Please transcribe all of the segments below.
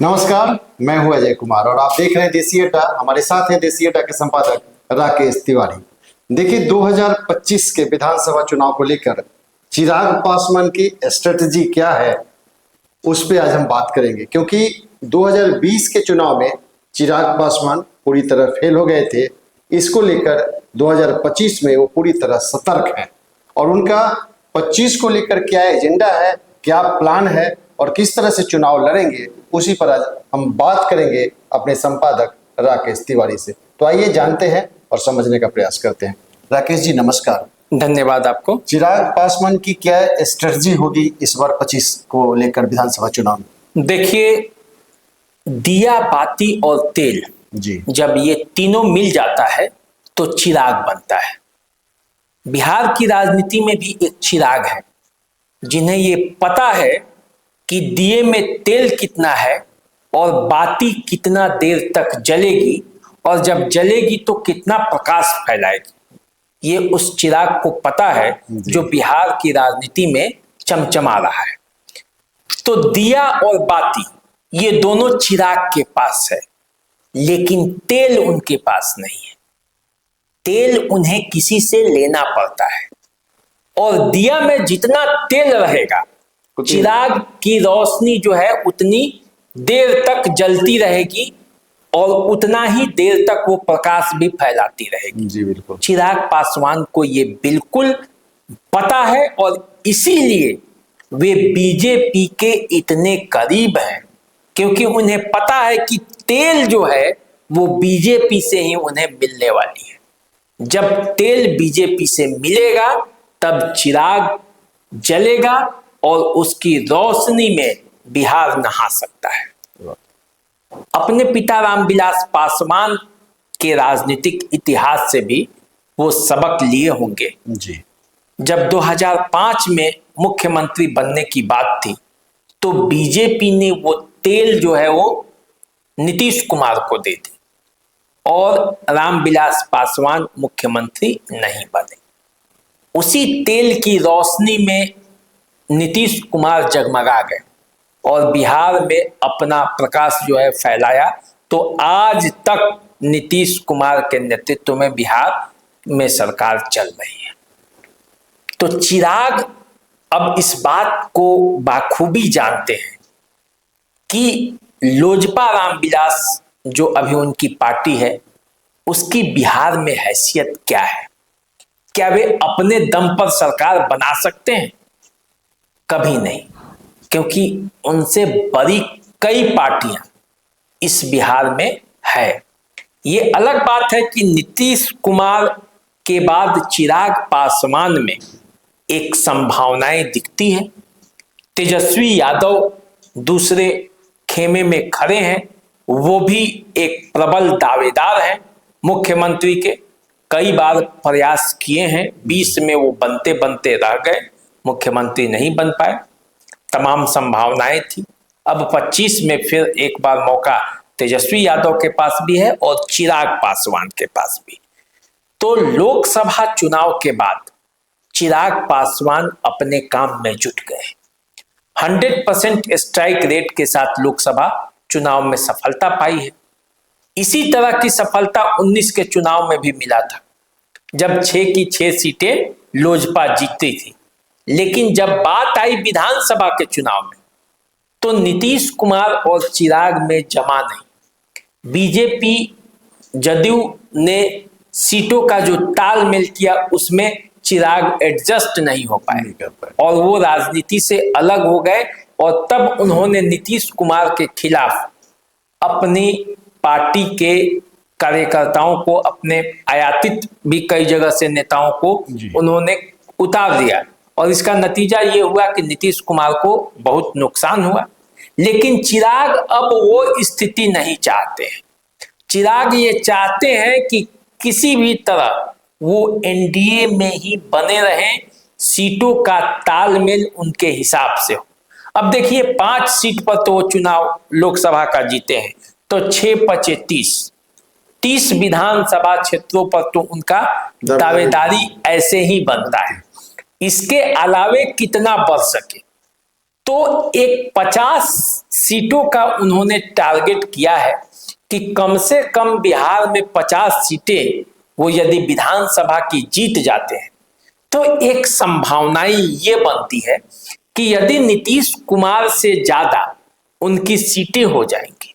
नमस्कार, मैं हूं अजय कुमार और आप देख रहे हैं देसी अड्डा। हमारे साथ हैं देसी अड्डा के संपादक राकेश तिवारी। देखिए, 2025 के विधानसभा चुनाव को लेकर चिराग पासवान की स्ट्रेटजी क्या है, उस पर आज हम बात करेंगे। क्योंकि 2020 के चुनाव में चिराग पासवान पूरी तरह फेल हो गए थे। इसको लेकर 2025 में वो पूरी तरह सतर्क हैं और उनका 25 को लेकर क्या एजेंडा है, क्या प्लान है और किस तरह से चुनाव लड़ेंगे, उसी पर आज हम बात करेंगे अपने संपादक राकेश तिवारी से। तो आइए जानते हैं और समझने का प्रयास करते हैं। राकेश जी नमस्कार। धन्यवाद आपको। चिराग पासवान की क्या स्ट्रेटजी होगी इस बार 25 को लेकर विधानसभा चुनाव में? देखिए, दिया, बाती और तेल जी, जब ये तीनों मिल जाता है तो चिराग बनता है। बिहार की राजनीति में भी एक चिराग है जिन्हें ये पता है कि दिए में तेल कितना है और बाती कितना देर तक जलेगी और जब जलेगी तो कितना प्रकाश फैलाएगी। ये उस चिराग को पता है जो बिहार की राजनीति में चमचमा रहा है। तो दिया और बाती ये दोनों चिराग के पास है, लेकिन तेल उनके पास नहीं है। तेल उन्हें किसी से लेना पड़ता है और दिया में जितना तेल रहेगा, चिराग की रोशनी जो है उतनी देर तक जलती रहेगी और उतना ही देर तक वो प्रकाश भी फैलाती रहेगी। जी बिल्कुल। चिराग पासवान को ये बिल्कुल पता है और इसीलिए वे बीजेपी के इतने करीब हैं, क्योंकि उन्हें पता है कि तेल जो है वो बीजेपी से ही उन्हें मिलने वाली है। जब तेल बीजेपी से मिलेगा तब चिराग जलेगा और उसकी रोशनी में बिहार नहा सकता है। अपने पिता रामविलास पासवान के राजनीतिक इतिहास से भी वो सबक लिए होंगे। जी, जब 2005 में मुख्यमंत्री बनने की बात थी तो बीजेपी ने वो तेल जो है वो नीतीश कुमार को दे दी और रामविलास पासवान मुख्यमंत्री नहीं बने। उसी तेल की रोशनी में नीतीश कुमार जगमगा गए और बिहार में अपना प्रकाश जो है फैलाया। तो आज तक नीतीश कुमार के नेतृत्व में बिहार में सरकार चल रही है। तो चिराग अब इस बात को बाखूबी जानते हैं कि लोजपा रामविलास जो अभी उनकी पार्टी है उसकी बिहार में हैसियत क्या है। क्या वे अपने दम पर सरकार बना सकते हैं? कभी नहीं, क्योंकि उनसे बड़ी कई पार्टियां इस बिहार में है। ये अलग बात है कि नीतीश कुमार के बाद चिराग पासवान में एक संभावनाएं दिखती हैं। तेजस्वी यादव दूसरे खेमे में खड़े हैं, वो भी एक प्रबल दावेदार हैं मुख्यमंत्री के। कई बार प्रयास किए हैं, 20 में वो बनते बनते रह गए, मुख्यमंत्री नहीं बन पाए। तमाम संभावनाएं थी। अब 25 में फिर एक बार मौका तेजस्वी यादव के पास भी है और चिराग पासवान के पास भी। तो लोकसभा चुनाव के बाद चिराग पासवान अपने काम में जुट गए। 100% स्ट्राइक रेट के साथ लोकसभा चुनाव में सफलता पाई है। इसी तरह की सफलता 19 के चुनाव में भी मिला था, जब 6 की 6 सीटें लोजपा जीतती थी। लेकिन जब बात आई विधानसभा के चुनाव में तो नीतीश कुमार और चिराग में जमा नहीं। बीजेपी जदयू ने सीटों का जो तालमेल किया उसमें चिराग एडजस्ट नहीं हो पाए और वो राजनीति से अलग हो गए और तब उन्होंने नीतीश कुमार के खिलाफ अपनी पार्टी के कार्यकर्ताओं को, अपने आयातित भी कई जगह से नेताओं को उन्होंने उतार दिया और इसका नतीजा ये हुआ कि नीतीश कुमार को बहुत नुकसान हुआ। लेकिन चिराग अब वो स्थिति नहीं चाहते हैं। चिराग ये चाहते हैं कि किसी भी तरह वो एनडीए में ही बने रहें, सीटों का तालमेल उनके हिसाब से हो। अब देखिए, 5 सीट पर तो वो चुनाव लोकसभा का जीते हैं, तो 6 × 30 विधानसभा क्षेत्रों पर तो उनका दावेदारी ऐसे ही बनता है। इसके अलावे कितना बढ़ सके, तो एक 50 सीटों का उन्होंने टारगेट किया है कि कम से कम बिहार में 50 सीटें वो यदि विधानसभा की जीत जाते हैं तो एक संभावनाएं ये बनती है कि यदि नीतीश कुमार से ज्यादा उनकी सीटें हो जाएंगी,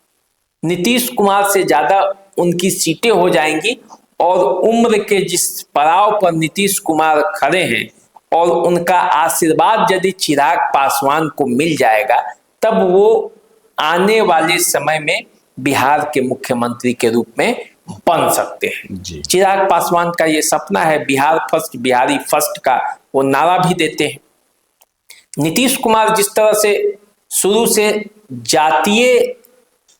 नीतीश कुमार से ज्यादा उनकी सीटें हो जाएंगी और उम्र के जिस पड़ाव पर नीतीश कुमार खड़े हैं और उनका आशीर्वाद यदि चिराग पासवान को मिल जाएगा तब वो आने वाले समय में बिहार के मुख्यमंत्री के रूप में बन सकते हैं। चिराग पासवान का ये सपना है, बिहार फर्स्ट बिहारी फर्स्ट का वो नारा भी देते हैं। नीतीश कुमार जिस तरह से शुरू से जातीय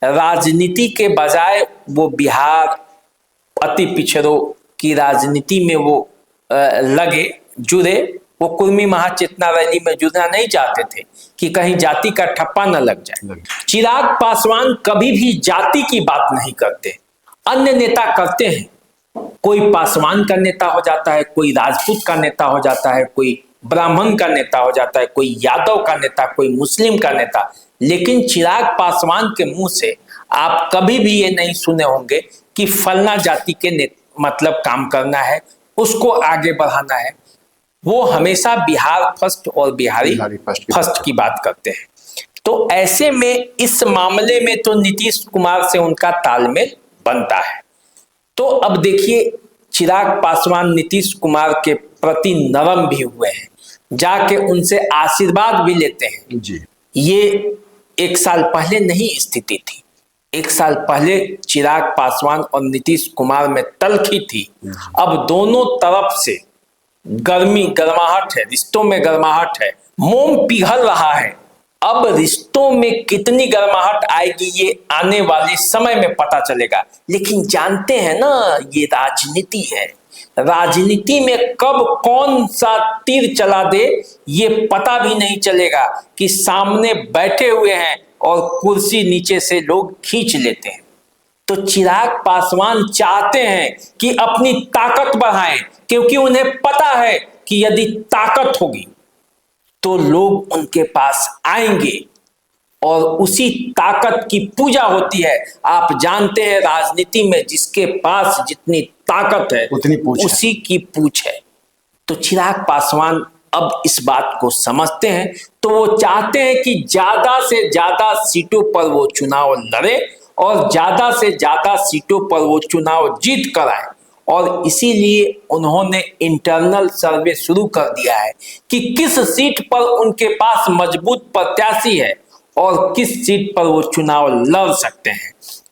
राजनीति के बजाय वो बिहार अति पिछड़ों की राजनीति में वो जुड़े, वो कुर्मी महाचेतना रैली में जुड़ना नहीं चाहते थे कि कहीं जाति का ठप्पा न लग जाए। चिराग पासवान कभी भी जाति की बात नहीं करते, अन्य नेता करते हैं, कोई पासवान का नेता हो जाता है, कोई राजपूत का नेता हो जाता है, कोई ब्राह्मण का नेता हो जाता है, कोई यादव का नेता, कोई मुस्लिम का नेता, लेकिन चिराग पासवान के मुंह से आप कभी भी ये नहीं सुने होंगे कि फलना जाति के मतलब काम करना है, उसको आगे बढ़ाना है। वो हमेशा बिहार फर्स्ट और बिहारी फर्स्ट की बात करते हैं। तो ऐसे में इस मामले में तो नीतीश कुमार से उनका तालमेल बनता है। तो अब देखिए चिराग पासवान नीतीश कुमार के प्रति नरम भी हुए हैं, जाके उनसे आशीर्वाद भी लेते हैं जी। ये एक साल पहले नहीं स्थिति थी, एक साल पहले चिराग पासवान और नीतीश कुमार में तल्खी थी। अब दोनों तरफ से गर्माहट है, रिश्तों में गर्माहट है, मोम पिघल रहा है। अब रिश्तों में कितनी गर्माहट आएगी ये आने वाले समय में पता चलेगा। लेकिन जानते हैं ना, ये राजनीति है, राजनीति में कब कौन सा तीर चला दे ये पता भी नहीं चलेगा कि सामने बैठे हुए हैं और कुर्सी नीचे से लोग खींच लेते हैं। तो चिराग पासवान चाहते हैं कि अपनी ताकत बढ़ाएं, क्योंकि उन्हें पता है कि यदि ताकत होगी तो लोग उनके पास आएंगे और उसी ताकत की पूजा होती है। आप जानते हैं राजनीति में जिसके पास जितनी ताकत है उतनी पूछ उसी की पूछ है। तो चिराग पासवान अब इस बात को समझते हैं, तो वो चाहते हैं कि ज्यादा से ज्यादा सीटों पर वो चुनाव लड़े और ज्यादा से ज्यादा सीटों पर वो चुनाव जीत कर आए। और इसीलिए उन्होंने इंटरनल सर्वे शुरू कर दिया है कि किस सीट पर उनके पास मजबूत प्रत्याशी है और किस सीट पर वो चुनाव लड़ सकते हैं,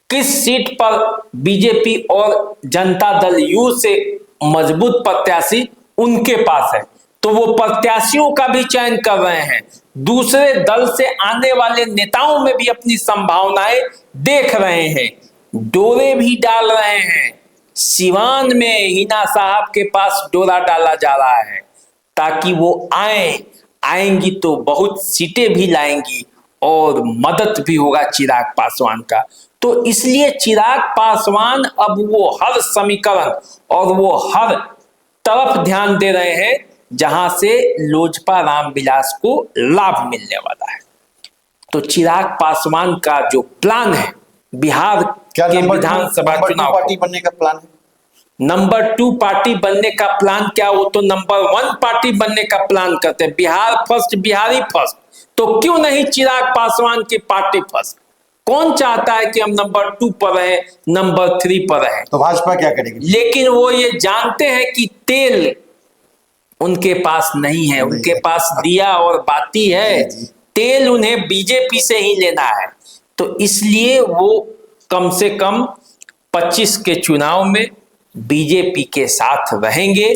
किस सीट पर बीजेपी और जनता दल यू से मजबूत प्रत्याशी उनके पास है। तो वो प्रत्याशियों का भी चयन कर रहे हैं, दूसरे दल से आने वाले नेताओं में भी अपनी संभावनाएं देख रहे हैं, डोरे भी डाल रहे हैं। सिवान में हिना साहब के पास डोरा डाला जा रहा है ताकि वो आएंगी तो बहुत सीटें भी लाएंगी और मदद भी होगा चिराग पासवान का। तो इसलिए चिराग पासवान अब वो हर समीकरण और वो हर तरफ ध्यान दे रहे हैं जहां से लोजपा रामविलास को लाभ मिलने वाला है। तो चिराग पासवान का जो प्लान है बिहार के विधानसभा चुनाव पार्टी बनने का प्लान है, नंबर 2 पार्टी बनने का प्लान क्या, वो तो नंबर 1 पार्टी बनने का प्लान करते हैं। बिहार फर्स्ट बिहारी फर्स्ट, तो क्यों नहीं चिराग पासवान की पार्टी फर्स्ट? कौन चाहता है कि हम नंबर 2 पर रहे, नंबर 3 पर रहे? तो भाजपा क्या करेगी? लेकिन वो ये जानते हैं कि तेल उनके पास नहीं है, उनके पास दिया और बाती है, तेल उन्हें बीजेपी से ही लेना है। तो इसलिए वो कम से कम 25 के चुनाव में बीजेपी के साथ रहेंगे,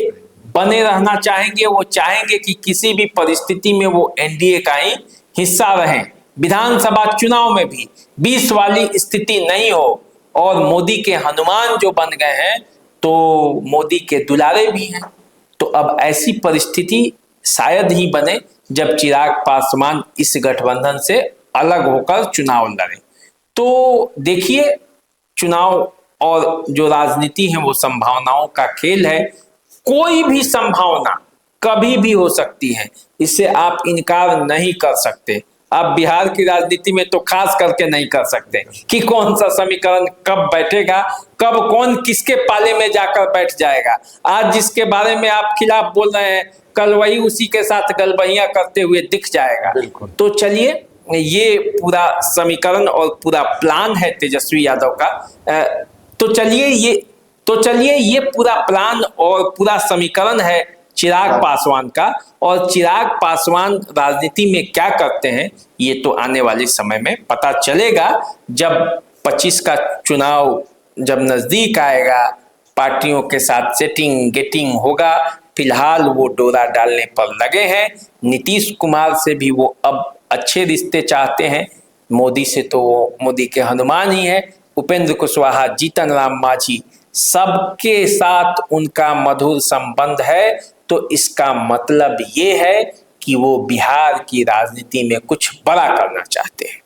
बने रहना चाहेंगे। वो चाहेंगे कि किसी भी परिस्थिति में वो एनडीए का ही हिस्सा रहें, विधानसभा चुनाव में भी 20 वाली स्थिति नहीं हो। और मोदी के हनुमान जो बन गए हैं तो मोदी के दुलारे भी हैं। तो अब ऐसी परिस्थिति शायद ही बने जब चिराग पासवान इस गठबंधन से अलग होकर चुनाव लड़े। तो देखिए, चुनाव और जो राजनीति है वो संभावनाओं का खेल है, कोई भी संभावना कभी भी हो सकती है, इससे आप इनकार नहीं कर सकते। आप बिहार की राजनीति में तो खास करके नहीं कर सकते कि कौन सा समीकरण कब बैठेगा, कब कौन किसके पाले में जाकर बैठ जाएगा। आज जिसके बारे में आप खिलाफ बोल रहे हैं, कल वही उसी के साथ गलबहियां करते हुए दिख जाएगा। तो चलिए, ये पूरा समीकरण और पूरा प्लान है तेजस्वी यादव का। तो चलिए ये पूरा प्लान और पूरा समीकरण है चिराग पासवान का, और चिराग पासवान राजनीति में क्या करते हैं ये तो आने वाले समय में पता चलेगा। जब 25 का चुनाव जब नजदीक आएगा, पार्टियों के साथ सेटिंग गेटिंग होगा। फिलहाल वो डोरा डालने पर लगे हैं। नीतीश कुमार से भी वो अब अच्छे रिश्ते चाहते हैं। मोदी से तो वो मोदी के हनुमान ही है। उपेंद्र कुशवाहा, जीतन राम मांझी, सबके साथ उनका मधुर संबंध है। तो इसका मतलब ये है कि वो बिहार की राजनीति में कुछ बड़ा करना चाहते हैं।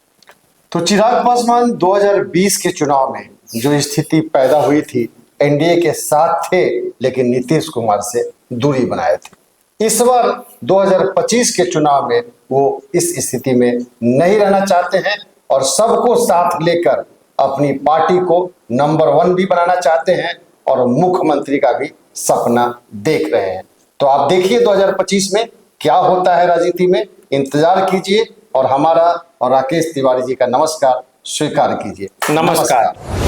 तो चिराग पासवान 2020 के चुनाव में जो स्थिति पैदा हुई थी, एनडीए के साथ थे लेकिन नीतीश कुमार से दूरी बनाए थे। इस बार 2025 के चुनाव में वो इस स्थिति में नहीं रहना चाहते हैं और सबको साथ लेकर अपनी पार्टी को नंबर 1 भी बनाना चाहते हैं और मुख्यमंत्री का भी सपना देख रहे हैं। तो आप देखिए 2025 में क्या होता है राजनीति में, इंतजार कीजिए और हमारा और राकेश तिवारी जी का नमस्कार स्वीकार कीजिए। नमस्कार।